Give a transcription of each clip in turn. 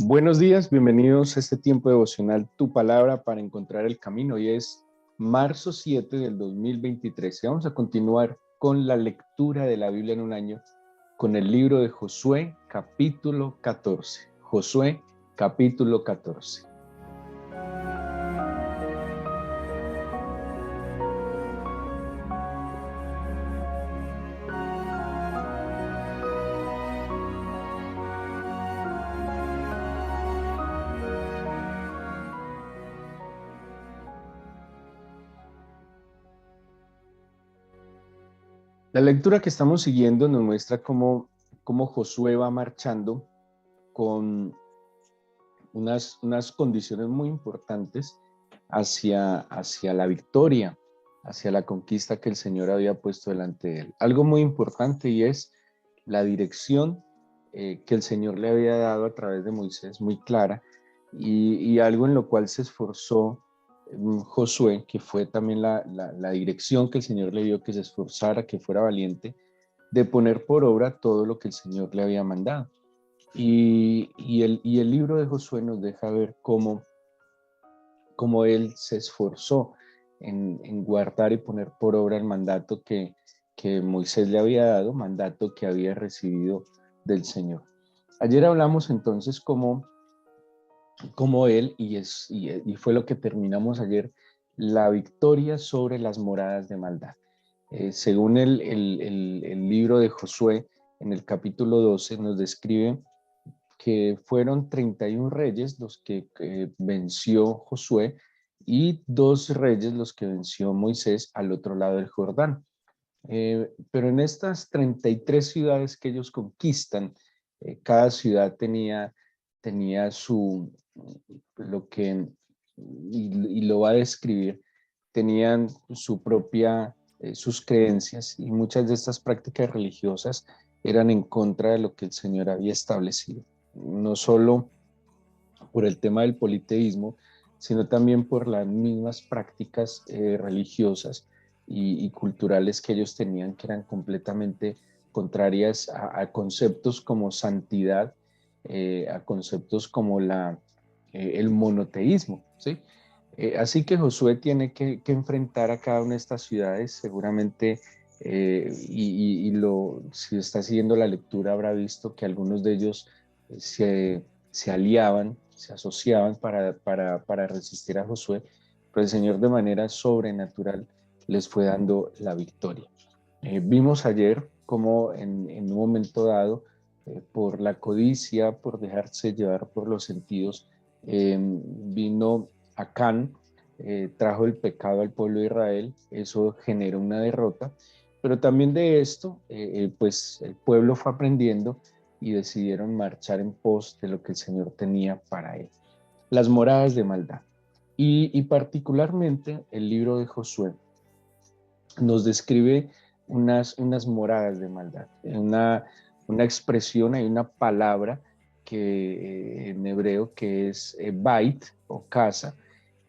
Buenos días, bienvenidos a este tiempo devocional Tu Palabra para encontrar el camino. Hoy es marzo 7 del 2023 y vamos a continuar con la lectura de la Biblia en un año con el libro de Josué capítulo 14. Josué capítulo 14. La lectura que estamos siguiendo nos muestra cómo Josué va marchando con unas condiciones muy importantes hacia la victoria, hacia la conquista que el Señor había puesto delante de él. Algo muy importante y es la dirección que el Señor le había dado a través de Moisés, muy clara, y algo en lo cual se esforzó Josué, que fue también la dirección que el Señor le dio, que se esforzara, que fuera valiente, de poner por obra todo lo que el Señor le había mandado. Y el libro de Josué nos deja ver cómo él se esforzó en guardar y poner por obra el mandato que Moisés le había dado, mandato que había recibido del Señor. Ayer hablamos entonces cómo él, y fue lo que terminamos ayer, la victoria sobre las moradas de maldad. Según el libro de Josué, en el capítulo 12, nos describe que fueron 31 reyes los que venció Josué y 2 reyes los que venció Moisés al otro lado del Jordán. Pero en estas 33 ciudades que ellos conquistan, cada ciudad tenía lo que, y lo va a describir, tenían su propia, sus creencias, y muchas de estas prácticas religiosas eran en contra de lo que el Señor había establecido. No solo por el tema del politeísmo, sino también por las mismas prácticas religiosas y culturales que ellos tenían, que eran completamente contrarias a conceptos como santidad, a conceptos como el monoteísmo, ¿sí? Así que Josué tiene que enfrentar a cada una de estas ciudades, seguramente, si está siguiendo la lectura habrá visto que algunos de ellos se aliaban, se asociaban para resistir a Josué, pero el Señor de manera sobrenatural les fue dando la victoria. Vimos ayer cómo en un momento dado, por la codicia, por dejarse llevar por los sentidos, vino Acán, trajo el pecado al pueblo de Israel, eso generó una derrota, pero también de esto, pues el pueblo fue aprendiendo y decidieron marchar en pos de lo que el Señor tenía para él. Las moradas de maldad. Y particularmente el libro de Josué nos describe unas moradas de maldad, una expresión, hay una palabra que en hebreo que es bait o casa,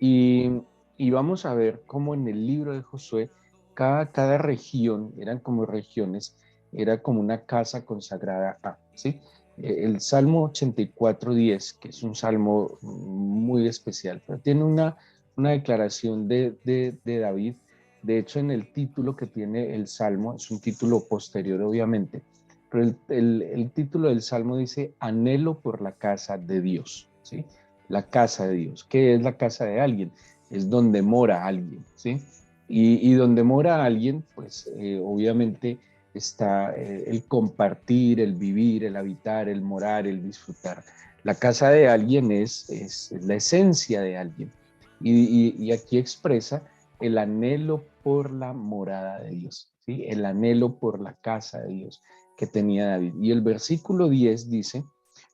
y, y vamos a ver cómo en el libro de Josué cada región, eran como regiones, era como una casa consagrada a, ¿sí? El Salmo 84:10, que es un salmo muy especial, pero tiene una declaración de David. De hecho, en el título que tiene el Salmo, es un título posterior obviamente, pero el título del Salmo dice, anhelo por la casa de Dios, ¿sí? La casa de Dios. ¿Qué es la casa de alguien? Es donde mora alguien, ¿sí? Y donde mora alguien, pues obviamente está el compartir, el vivir, el habitar, el morar, el disfrutar. La casa de alguien es la esencia de alguien. Y aquí expresa el anhelo por la morada de Dios, ¿sí? El anhelo por la casa de Dios que tenía David. Y el versículo 10 dice,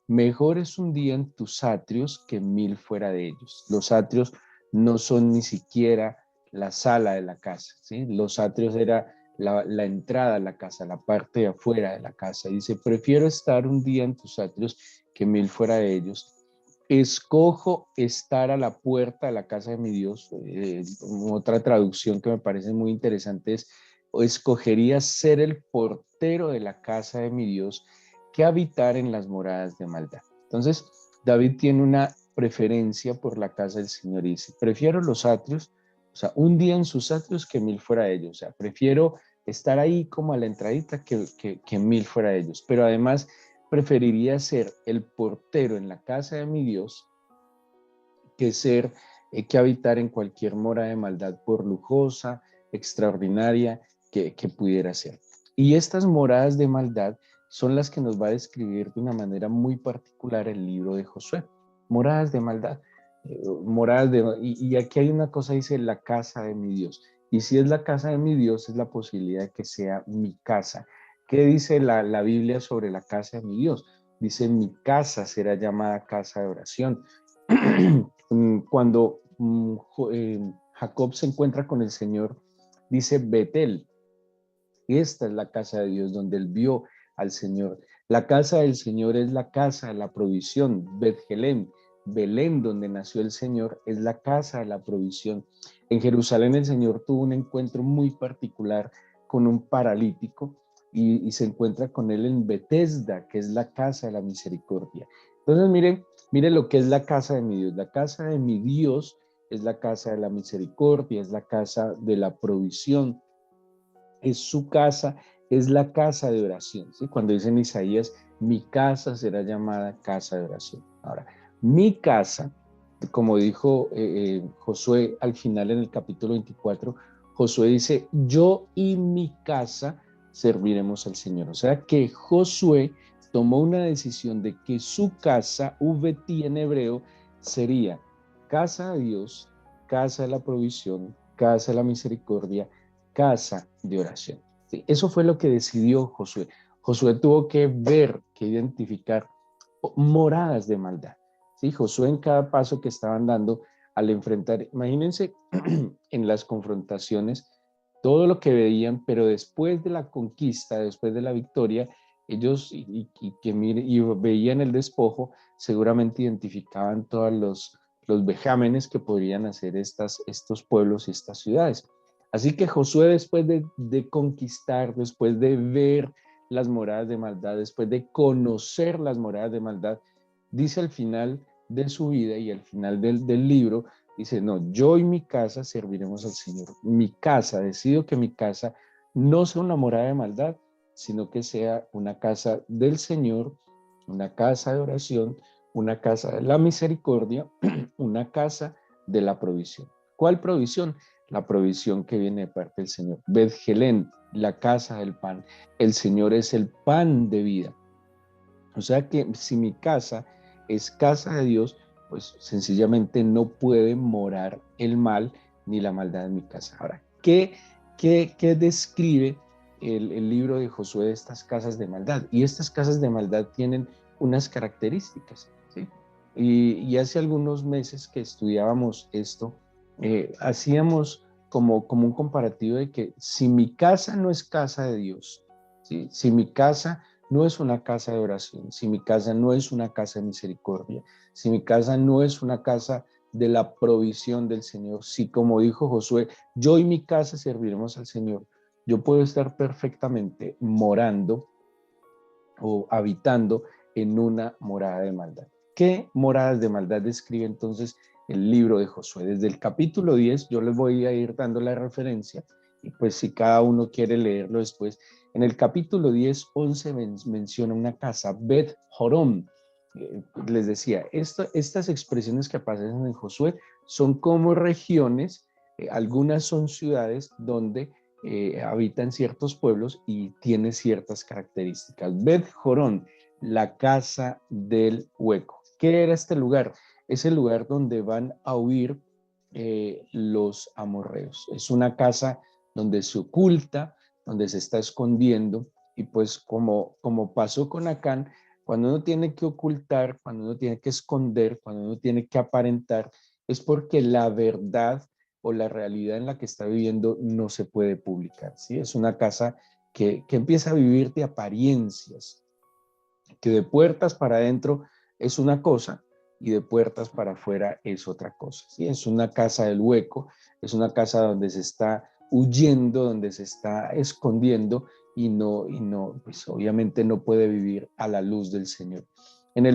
mejor es un día en tus atrios que 1000 fuera de ellos. Los atrios no son ni siquiera la sala de la casa, ¿sí? Los atrios era la entrada a la casa, la parte de afuera de la casa. Dice, prefiero estar un día en tus atrios que 1000 fuera de ellos. Escojo estar a la puerta de la casa de mi Dios. Otra traducción que me parece muy interesante es, o escogería ser el portero de la casa de mi Dios que habitar en las moradas de maldad. Entonces, David tiene una preferencia por la casa del Señor y dice, prefiero los atrios, o sea, un día en sus atrios que 1000 fuera de ellos, o sea, prefiero estar ahí como a la entradita que 1000 fuera de ellos, pero además preferiría ser el portero en la casa de mi Dios que ser, que habitar en cualquier mora de maldad, por lujosa, extraordinaria que pudiera ser. Y estas moradas de maldad son las que nos va a describir de una manera muy particular el libro de Josué. Moradas de maldad. Y aquí hay una cosa, dice la casa de mi Dios. Y si es la casa de mi Dios, es la posibilidad de que sea mi casa. ¿Qué dice la Biblia sobre la casa de mi Dios? Dice, mi casa será llamada casa de oración. Cuando Jacob se encuentra con el Señor, dice Betel, esta es la casa de Dios donde él vio al Señor. La casa del Señor es la casa de la provisión. Betgelem, Belén, donde nació el Señor, es la casa de la provisión. En Jerusalén el Señor tuvo un encuentro muy particular con un paralítico y se encuentra con él en Betesda, que es la casa de la misericordia. Entonces, miren lo que es la casa de mi Dios. La casa de mi Dios es la casa de la misericordia, es la casa de la provisión, es su casa, es la casa de oración. ¿Sí? Cuando dice en Isaías, mi casa será llamada casa de oración. Ahora, mi casa, como dijo Josué al final en el capítulo 24, Josué dice, yo y mi casa serviremos al Señor. O sea que Josué tomó una decisión de que su casa, VT en hebreo, sería casa de Dios, casa de la provisión, casa de la misericordia, casa de oración. ¿Sí? Eso fue lo que decidió Josué. Josué tuvo que ver, que identificar moradas de maldad. ¿Sí? Josué en cada paso que estaban dando al enfrentar, imagínense en las confrontaciones, todo lo que veían, pero después de la conquista, después de la victoria, ellos y veían el despojo, seguramente identificaban todos los vejámenes que podrían hacer estos pueblos y estas ciudades. Así que Josué, después de conquistar, después de ver las moradas de maldad, después de conocer las moradas de maldad, dice al final de su vida y al final del libro, dice, no, yo y mi casa serviremos al Señor. Mi casa, decido que mi casa no sea una morada de maldad, sino que sea una casa del Señor, una casa de oración, una casa de la misericordia, una casa de la provisión. ¿Cuál provisión? La provisión que viene de parte del Señor. Betgelén, la casa del pan. El Señor es el pan de vida. O sea que si mi casa es casa de Dios, pues sencillamente no puede morar el mal ni la maldad en mi casa. Ahora, ¿qué describe el libro de Josué de estas casas de maldad? Y estas casas de maldad tienen unas características, ¿sí? Y hace algunos meses que estudiábamos esto, hacíamos como un comparativo de que si mi casa no es casa de Dios, ¿sí? Si mi casa no es una casa de oración, si mi casa no es una casa de misericordia, si mi casa no es una casa de la provisión del Señor, si como dijo Josué, yo y mi casa serviremos al Señor, yo puedo estar perfectamente morando o habitando en una morada de maldad. ¿Qué moradas de maldad describe entonces el libro de Josué? Desde el capítulo 10, yo les voy a ir dando la referencia, y pues si cada uno quiere leerlo después, en el capítulo 10, 11 menciona una casa, Bet Jorom. Les decía, estas expresiones que aparecen en Josué son como regiones, algunas son ciudades donde habitan ciertos pueblos y tiene ciertas características. Bet Jorón, la casa del hueco. ¿Qué era este lugar? Es el lugar donde van a huir los amorreos. Es una casa donde se oculta, donde se está escondiendo, y pues como pasó con Acán, cuando uno tiene que ocultar, cuando uno tiene que esconder, cuando uno tiene que aparentar, es porque la verdad o la realidad en la que está viviendo no se puede publicar, ¿sí? Es una casa que empieza a vivir de apariencias, que de puertas para adentro es una cosa y de puertas para afuera es otra cosa, ¿sí? Es una casa del hueco, es una casa donde se está huyendo, donde se está escondiendo pues obviamente no puede vivir a la luz del Señor. En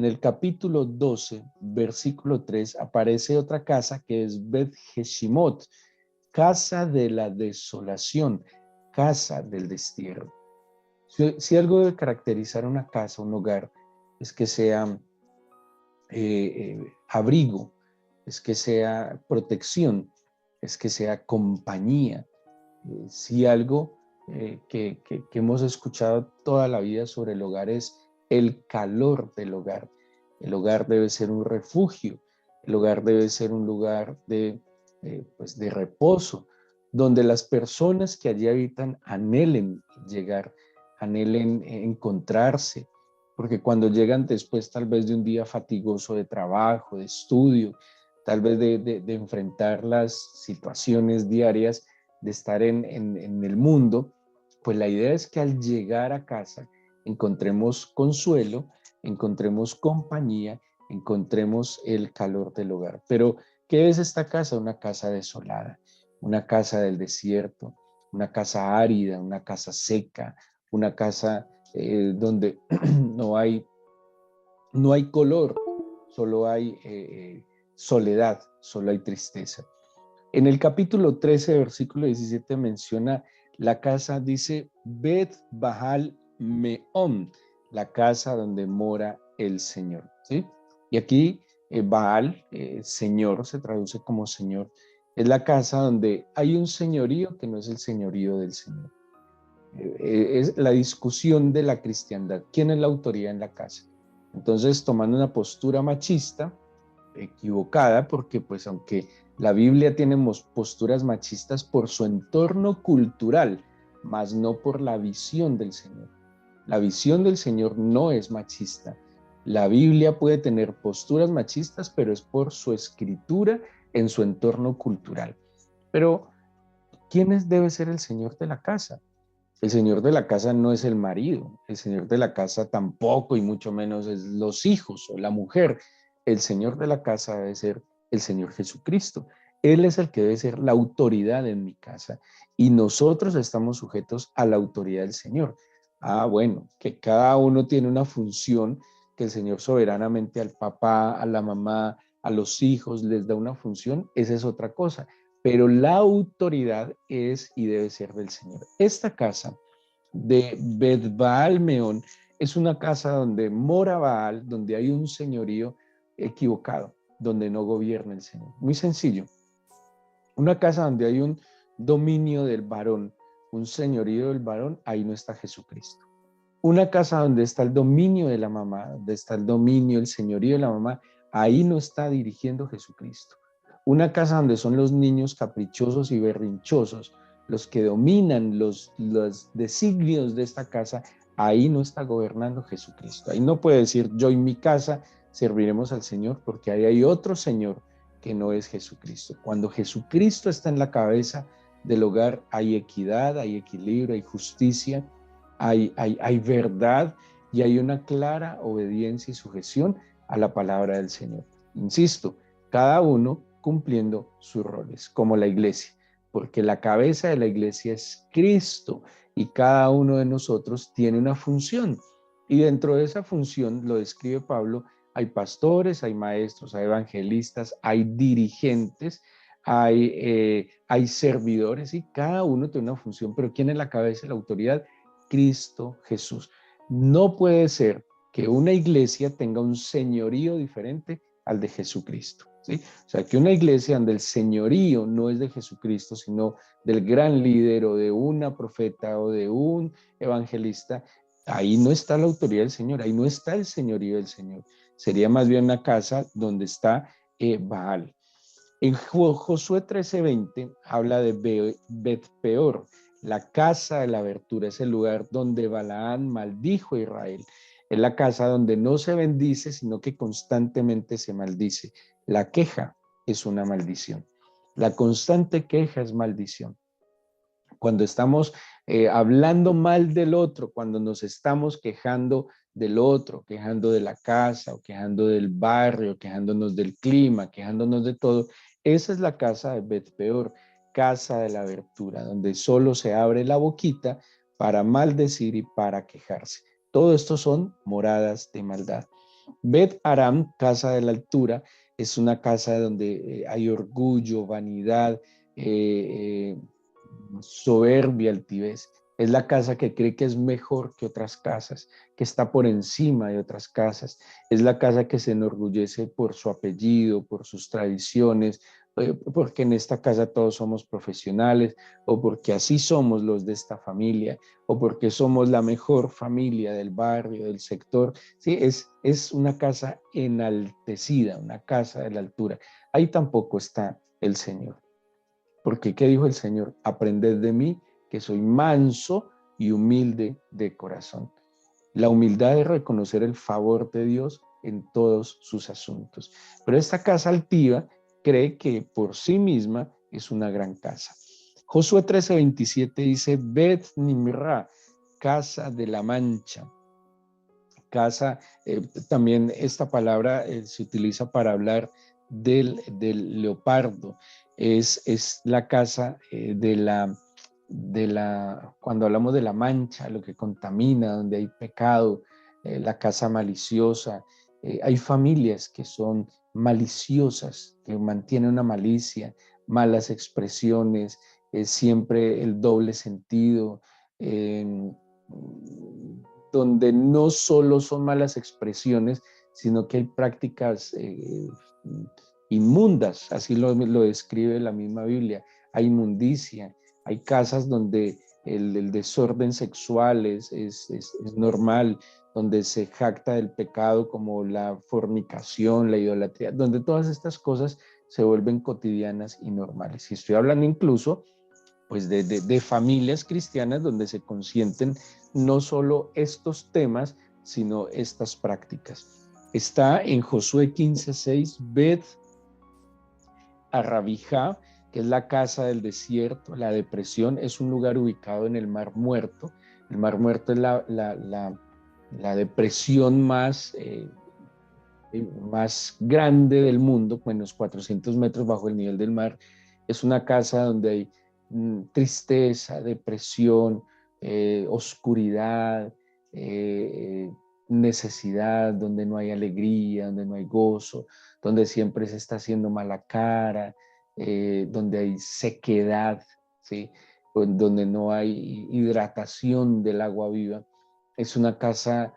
En el capítulo 12, versículo 3, aparece otra casa que es Bet Jeshimot, casa de la desolación, casa del destierro. Si algo debe caracterizar una casa, un hogar, es que sea abrigo, es que sea protección, es que sea compañía. Si algo que hemos escuchado toda la vida sobre el hogar es el calor del hogar. El hogar debe ser un refugio, el hogar debe ser un lugar pues de reposo, donde las personas que allí habitan anhelen llegar, anhelen encontrarse, porque cuando llegan después tal vez de un día fatigoso de trabajo, de estudio, tal vez de enfrentar las situaciones diarias, de estar en el mundo, pues la idea es que al llegar a casa encontremos consuelo, encontremos compañía, encontremos el calor del hogar. Pero, ¿qué es esta casa? Una casa desolada, una casa del desierto, una casa árida, una casa seca, una casa donde no hay color, solo hay soledad, solo hay tristeza. En el capítulo 13, versículo 17 menciona la casa, dice Bet Bahal Meón, la casa donde mora el Señor. ¿Sí? Y aquí Baal, Señor, se traduce como Señor, es la casa donde hay un señorío que no es el señorío del Señor. Es la discusión de la cristiandad. ¿Quién es la autoridad en la casa? Entonces, tomando una postura machista, equivocada, porque pues aunque la Biblia tiene posturas machistas por su entorno cultural, mas no por la visión del Señor. La visión del Señor no es machista. La Biblia puede tener posturas machistas, pero es por su escritura en su entorno cultural. Pero, ¿quién debe ser el Señor de la casa? El señor de la casa no es el marido, el señor de la casa tampoco y mucho menos es los hijos o la mujer. El señor de la casa debe ser el Señor Jesucristo. Él es el que debe ser la autoridad en mi casa y nosotros estamos sujetos a la autoridad del Señor. Ah, bueno, que cada uno tiene una función que el Señor soberanamente al papá, a la mamá, a los hijos les da una función, esa es otra cosa, pero la autoridad es y debe ser del Señor. Esta casa de Bet Baal Meón es una casa donde mora Baal, donde hay un señorío equivocado, donde no gobierna el Señor. Muy sencillo. Una casa donde hay un dominio del varón, un señorío del varón, ahí no está Jesucristo. Una casa donde está el dominio de la mamá, donde está el dominio, el señorío de la mamá, ahí no está dirigiendo Jesucristo. Una casa donde son los niños caprichosos y berrinchosos, los que dominan los designios de esta casa, ahí no está gobernando Jesucristo. Ahí no puede decir yo en mi casa serviremos al Señor, porque ahí hay otro Señor que no es Jesucristo. Cuando Jesucristo está en la cabeza del hogar, hay equidad, hay equilibrio, hay justicia, hay verdad y hay una clara obediencia y sujeción a la palabra del Señor. Insisto, cada uno cumpliendo sus roles, como la iglesia, porque la cabeza de la iglesia es Cristo y cada uno de nosotros tiene una función. Y dentro de esa función, lo describe Pablo, hay pastores, hay maestros, hay evangelistas, hay dirigentes, hay servidores y cada uno tiene una función, pero ¿quién es la cabeza de la autoridad? Cristo Jesús. No puede ser que una iglesia tenga un señorío diferente al de Jesucristo. ¿Sí? O sea, que una iglesia donde el señorío no es de Jesucristo, sino del gran líder o de una profeta o de un evangelista, ahí no está la autoridad del Señor, ahí no está el señorío del Señor. Sería más bien una casa donde está Baal. En Josué 13:20 habla de Bet-peor, la casa de la abertura, es el lugar donde Balaán maldijo a Israel. Es la casa donde no se bendice, sino que constantemente se maldice. La queja es una maldición. La constante queja es maldición. Cuando estamos hablando mal del otro, cuando nos estamos quejando del otro, quejando de la casa o quejando del barrio, quejándonos del clima, quejándonos de todo, esa es la casa de Bet-peor, casa de la abertura, donde solo se abre la boquita para maldecir y para quejarse. Todo esto son moradas de maldad. Bet Aram, casa de la altura, es una casa donde hay orgullo, vanidad, eh, soberbia, altivez. Es la casa que cree que es mejor que otras casas, que está por encima de otras casas. Es la casa que se enorgullece por su apellido, por sus tradiciones, porque en esta casa todos somos profesionales, o porque así somos los de esta familia, o porque somos la mejor familia del barrio, del sector. Sí, es una casa enaltecida, una casa de la altura. Ahí tampoco está el Señor. Porque, ¿qué dijo el Señor? Aprended de mí, que soy manso y humilde de corazón. La humildad es reconocer el favor de Dios en todos sus asuntos. Pero esta casa altiva cree que por sí misma es una gran casa. Josué 13:27 dice, Bet Nimra, casa de la mancha. Casa, también esta palabra se utiliza para hablar del leopardo. Es la casa cuando hablamos de la mancha, lo que contamina, donde hay pecado, la casa maliciosa. Hay familias que son maliciosas, que mantienen una malicia, malas expresiones, siempre el doble sentido, eh, donde no solo son malas expresiones, sino que hay prácticas inmundas, así lo describe la misma Biblia. Hay inmundicia, hay casas donde el desorden sexual es normal, donde se jacta del pecado como la fornicación, la idolatría, donde todas estas cosas se vuelven cotidianas y normales. Y estoy hablando incluso pues de familias cristianas donde se consienten no solo estos temas, sino estas prácticas. Está en Josué 15:6, Bet Arrabijá, que es la casa del desierto. La depresión es un lugar ubicado en el Mar Muerto. El Mar Muerto es la depresión más grande del mundo, menos 400 metros bajo el nivel del mar. Es una casa donde hay tristeza, depresión, oscuridad, necesidad, donde no hay alegría, donde no hay gozo, donde siempre se está haciendo mala cara, donde hay sequedad, ¿sí? Donde no hay hidratación del agua viva. Es una casa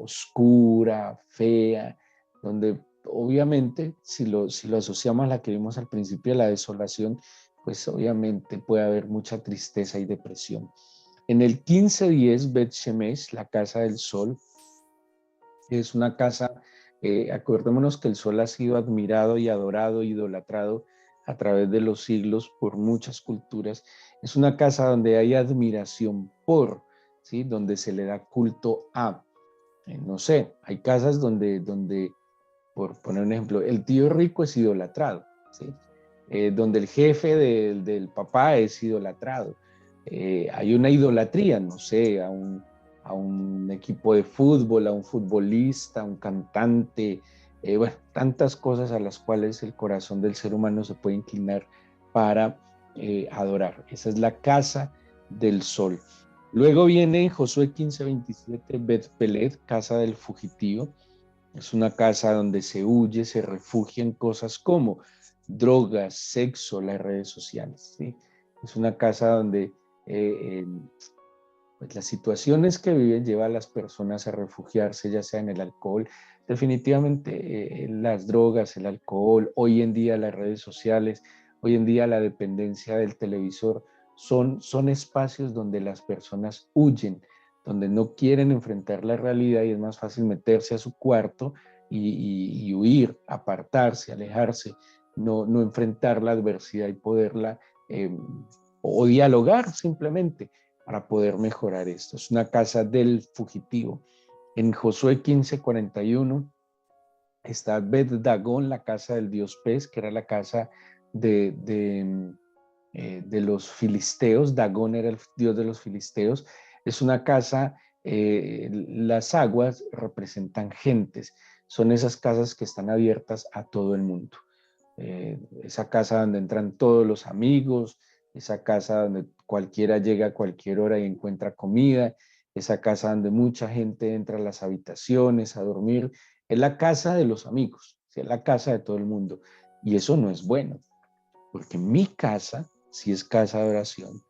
oscura, fea, donde obviamente si lo asociamos a la que vimos al principio de la desolación, pues obviamente puede haber mucha tristeza y depresión. En el 15:10, Bet Shemesh, la casa del sol, es una casa, acordémonos que el sol ha sido admirado y adorado, idolatrado a través de los siglos por muchas culturas. Es una casa donde hay admiración por, ¿sí? Donde se le da culto a. No sé, hay casas donde, por poner un ejemplo, el tío rico es idolatrado, ¿sí? Donde el jefe del papá es idolatrado. Hay una idolatría, no sé, a un equipo de fútbol, a un futbolista, a un cantante, bueno, tantas cosas a las cuales el corazón del ser humano se puede inclinar para adorar. Esa es la casa del sol. Luego viene Josué 15:27, Bet Pelet, casa del fugitivo. Es una casa donde se huye, se refugia en cosas como drogas, sexo, las redes sociales, ¿sí? Es una casa donde pues las situaciones que viven llevan a las personas a refugiarse, ya sea en el alcohol, definitivamente las drogas, el alcohol, hoy en día las redes sociales, hoy en día la dependencia del televisor, son espacios donde las personas huyen, donde no quieren enfrentar la realidad y es más fácil meterse a su cuarto y huir, apartarse, alejarse, no enfrentar la adversidad y poderla o dialogar simplemente para poder mejorar esto. Es una casa del fugitivo. En Josué 15:41 está Bet Dagón, la casa del dios pez, que era la casa de los filisteos. Dagón era el dios de los filisteos. Es una casa, las aguas representan gentes, son esas casas que están abiertas a todo el mundo. Esa casa donde entran todos los amigos, esa casa donde cualquiera llega a cualquier hora y encuentra comida, esa casa donde mucha gente entra a las habitaciones a dormir, es la casa de los amigos, ¿sí? Es la casa de todo el mundo. Y eso no es bueno, porque mi casa sí es casa de oración,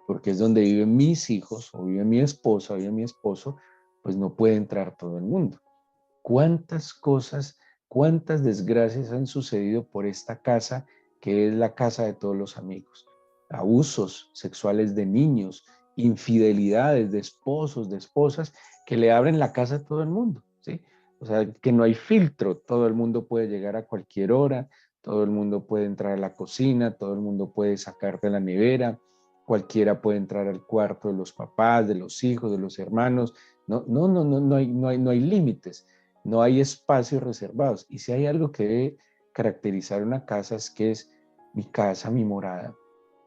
porque es donde viven mis hijos, o vive mi esposa, o vive mi esposo, pues no puede entrar todo el mundo. ¿Cuántas cosas, cuántas desgracias han sucedido por esta casa que es la casa de todos los amigos? Abusos sexuales de niños, infidelidades de esposos, de esposas, que le abren la casa a todo el mundo, ¿sí? O sea, que no hay filtro, todo el mundo puede llegar a cualquier hora, todo el mundo puede entrar a la cocina, todo el mundo puede sacar de la nevera, cualquiera puede entrar al cuarto de los papás, de los hijos, de los hermanos. No hay límites, no hay espacios reservados. Y si hay algo que debe caracterizar una casa es que es mi casa, mi morada.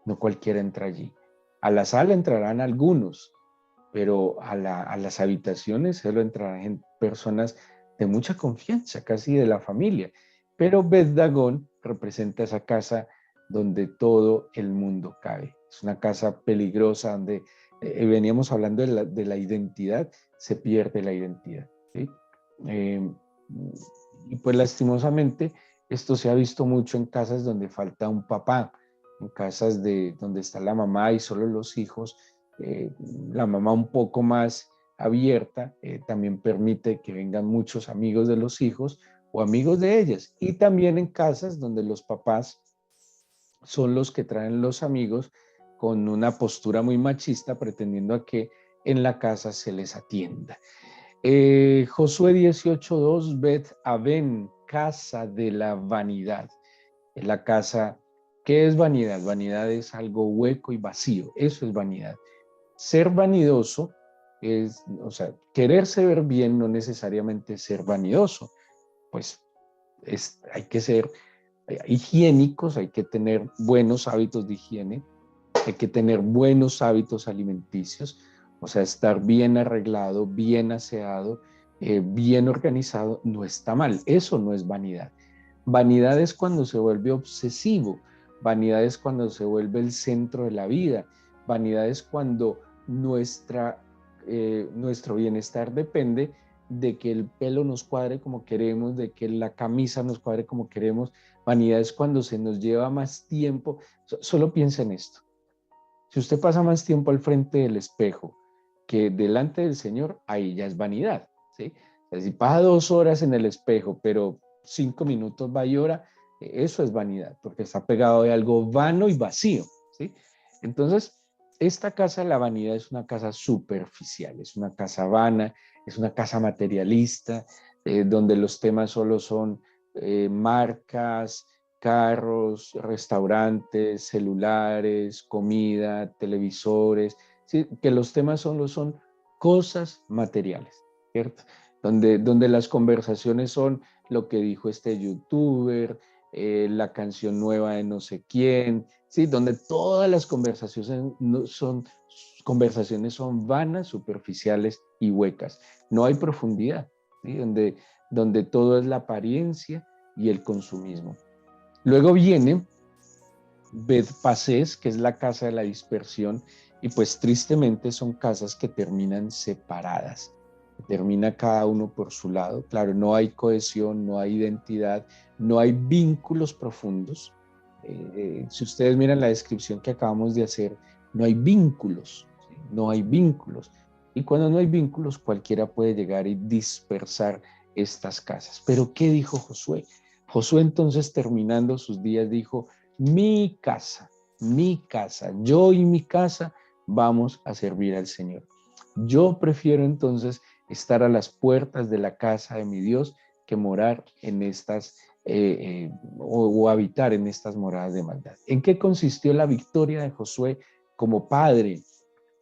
No cualquiera entra allí. A la sala entrarán algunos, pero a las habitaciones solo entrarán personas de mucha confianza, casi de la familia. Pero Bet Dagón representa esa casa donde todo el mundo cabe. Es una casa peligrosa donde veníamos hablando de la identidad, se pierde la identidad, ¿sí? Eh, y pues lastimosamente esto se ha visto mucho en casas donde falta un papá, en casas donde está la mamá y solo los hijos. La mamá un poco más abierta también permite que vengan muchos amigos de los hijos o amigos de ellas. Y también en casas donde los papás son los que traen los amigos con una postura muy machista, pretendiendo a que en la casa se les atienda. Josué 18:2, Bet Aven, casa de la vanidad. Es la casa, ¿qué es vanidad? Vanidad es algo hueco y vacío, eso es vanidad. Ser vanidoso es, o sea, quererse ver bien no necesariamente ser vanidoso, pues hay que ser higiénicos, hay que tener buenos hábitos de higiene, hay que tener buenos hábitos alimenticios, o sea, estar bien arreglado, bien aseado, bien organizado, no está mal, eso no es vanidad. Vanidad es cuando se vuelve obsesivo, vanidad es cuando se vuelve el centro de la vida, vanidad es cuando nuestro bienestar depende de que el pelo nos cuadre como queremos, de que la camisa nos cuadre como queremos. Vanidad es cuando se nos lleva más tiempo. Solo piensa en esto. Si usted pasa más tiempo al frente del espejo que delante del Señor, ahí ya es vanidad, ¿sí? O sea, si pasa 2 horas en el espejo, pero 5 minutos va y llora, eso es vanidad, porque está pegado de algo vano y vacío, ¿sí? Entonces, esta casa de la vanidad es una casa superficial, es una casa vana, es una casa materialista, donde los temas solo son marcas, carros, restaurantes, celulares, comida, televisores, ¿sí? Que los temas solo son cosas materiales, ¿cierto? Donde las conversaciones son lo que dijo este youtuber, la canción nueva de no sé quién, ¿sí? Donde todas las conversaciones son vanas, superficiales y huecas. No hay profundidad, ¿sí? Donde todo es la apariencia y el consumismo. Luego viene Beth-Pasés, que es la casa de la dispersión, y pues tristemente son casas que terminan separadas, termina cada uno por su lado. Claro, no hay cohesión, no hay identidad, no hay vínculos profundos. Si ustedes miran la descripción que acabamos de hacer, no hay vínculos, ¿sí? No hay vínculos. Y cuando no hay vínculos, cualquiera puede llegar y dispersar estas casas. Pero ¿qué dijo Josué? Josué entonces terminando sus días dijo, mi casa, yo y mi casa vamos a servir al Señor. Yo prefiero entonces estar a las puertas de la casa de mi Dios que morar en estas o habitar en estas moradas de maldad. ¿En qué consistió la victoria de Josué como padre,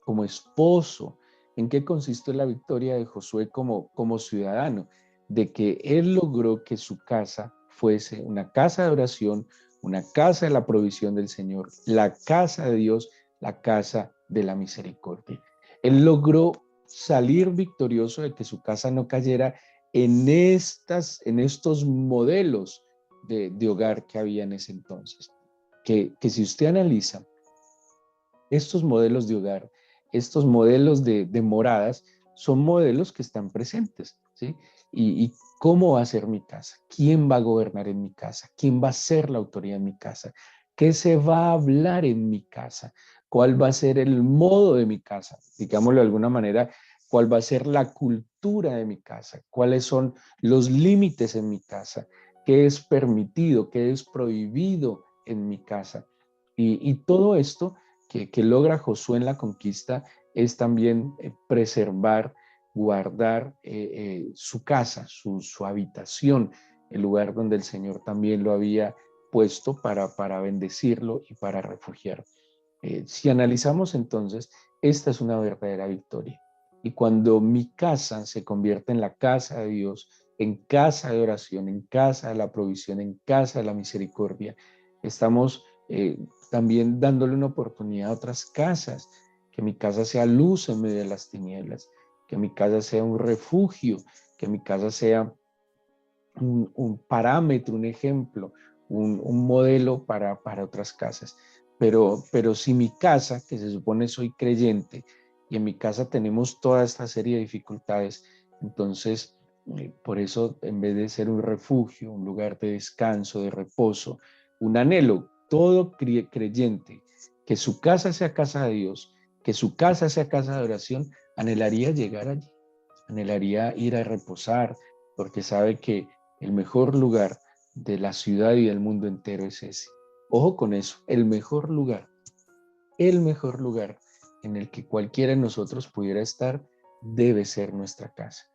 como esposo? ¿En qué consistió la victoria de Josué como ciudadano? De que él logró que su casa fuese una casa de oración, una casa de la provisión del Señor, la casa de Dios, la casa de la misericordia. Él logró salir victorioso de que su casa no cayera en estos modelos de hogar que había en ese entonces. Que si usted analiza estos modelos de hogar estos modelos de moradas son modelos que están presentes, ¿sí? Y cómo va a ser mi casa, quién va a gobernar en mi casa, quién va a ser la autoridad en mi casa, qué se va a hablar en mi casa, cuál va a ser el modo de mi casa, digámoslo de alguna manera, cuál va a ser la cultura de mi casa, cuáles son los límites en mi casa, qué es permitido, qué es prohibido en mi casa. Y todo esto que logra Josué en la conquista es también preservar, guardar su casa, su habitación, el lugar donde el Señor también lo había puesto para bendecirlo y para refugiar. Si analizamos entonces, esta es una verdadera victoria. Y cuando mi casa se convierte en la casa de Dios, en casa de oración, en casa de la provisión, en casa de la misericordia, estamos también dándole una oportunidad a otras casas, que mi casa sea luz en medio de las tinieblas, que mi casa sea un refugio, que mi casa sea un parámetro, un ejemplo, un modelo para otras casas. Pero si mi casa, que se supone soy creyente, y en mi casa tenemos toda esta serie de dificultades, entonces por eso en vez de ser un refugio, un lugar de descanso, de reposo, un anhelo, todo creyente, que su casa sea casa de Dios, que su casa sea casa de oración, anhelaría llegar allí, anhelaría ir a reposar, porque sabe que el mejor lugar de la ciudad y del mundo entero es ese. Ojo con eso, el mejor lugar en el que cualquiera de nosotros pudiera estar debe ser nuestra casa,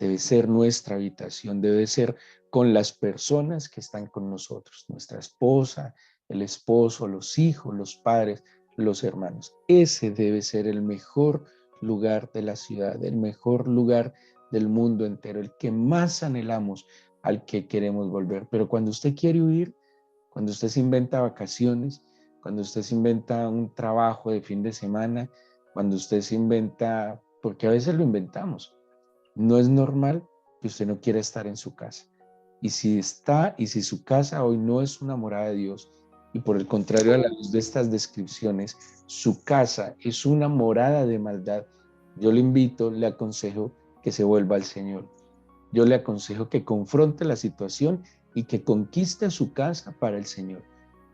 debe ser nuestra habitación, debe ser con las personas que están con nosotros, nuestra esposa, el esposo, los hijos, los padres, los hermanos. Ese debe ser el mejor lugar de la ciudad, el mejor lugar del mundo entero, el que más anhelamos, al que queremos volver. Pero cuando usted quiere huir, cuando usted se inventa vacaciones, cuando usted se inventa un trabajo de fin de semana, cuando usted se inventa, porque a veces lo inventamos, no es normal que usted no quiera estar en su casa. Y si su casa hoy no es una morada de Dios, y por el contrario a la luz de estas descripciones, su casa es una morada de maldad, yo le invito, le aconsejo que se vuelva al Señor. Yo le aconsejo que confronte la situación y que conquiste su casa para el Señor.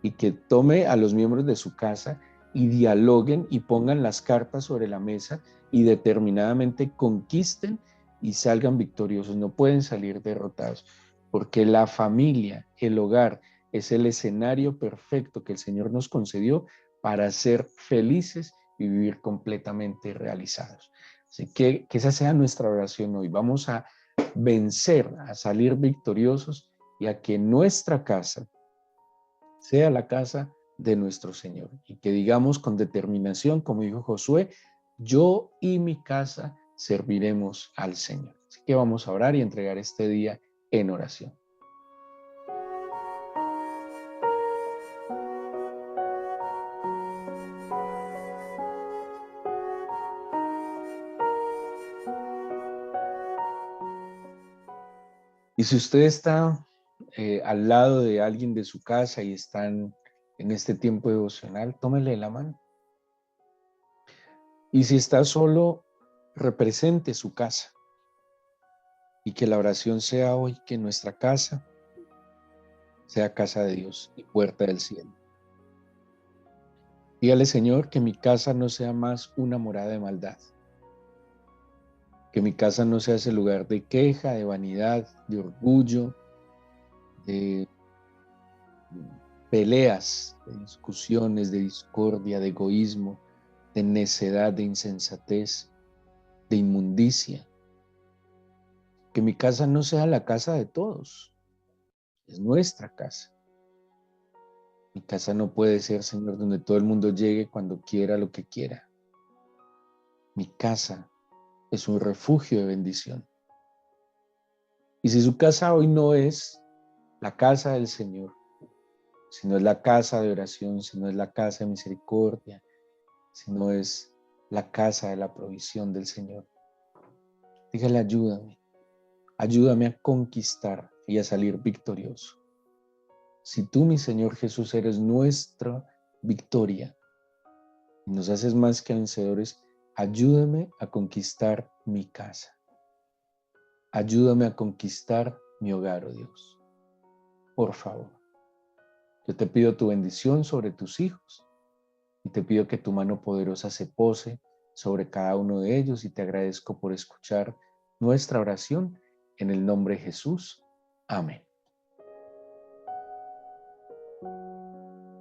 Y que tome a los miembros de su casa y dialoguen y pongan las cartas sobre la mesa y determinadamente conquisten y salgan victoriosos. No pueden salir derrotados, porque la familia, el hogar, es el escenario perfecto que el Señor nos concedió para ser felices y vivir completamente realizados. Así que esa sea nuestra oración hoy. Vamos a vencer, a salir victoriosos y a que nuestra casa sea la casa de nuestro Señor. Y que digamos con determinación, como dijo Josué, yo y mi casa serviremos al Señor. Así que vamos a orar y entregar este día en oración. Y si usted está al lado de alguien de su casa y están en este tiempo devocional, tómele la mano. Y si está solo, represente su casa. Y que la oración sea hoy que nuestra casa sea casa de Dios y puerta del cielo. Dígale, Señor, que mi casa no sea más una morada de maldad. Que mi casa no sea ese lugar de queja, de vanidad, de orgullo, de peleas, de discusiones, de discordia, de egoísmo, de necedad, de insensatez, de inmundicia. Que mi casa no sea la casa de todos, es nuestra casa. Mi casa no puede ser, Señor, donde todo el mundo llegue cuando quiera lo que quiera. Mi casa es un refugio de bendición. Y si su casa hoy no es la casa del Señor, si no es la casa de oración, si no es la casa de misericordia, si no es la casa de la provisión del Señor, dígale, ayúdame a conquistar y a salir victorioso. Si tú, mi Señor Jesús, eres nuestra victoria y nos haces más que vencedores, Ayúdame a conquistar mi casa. Ayúdame a conquistar mi hogar, oh Dios. Por favor. Yo te pido tu bendición sobre tus hijos y te pido que tu mano poderosa se pose sobre cada uno de ellos y te agradezco por escuchar nuestra oración en el nombre de Jesús. Amén.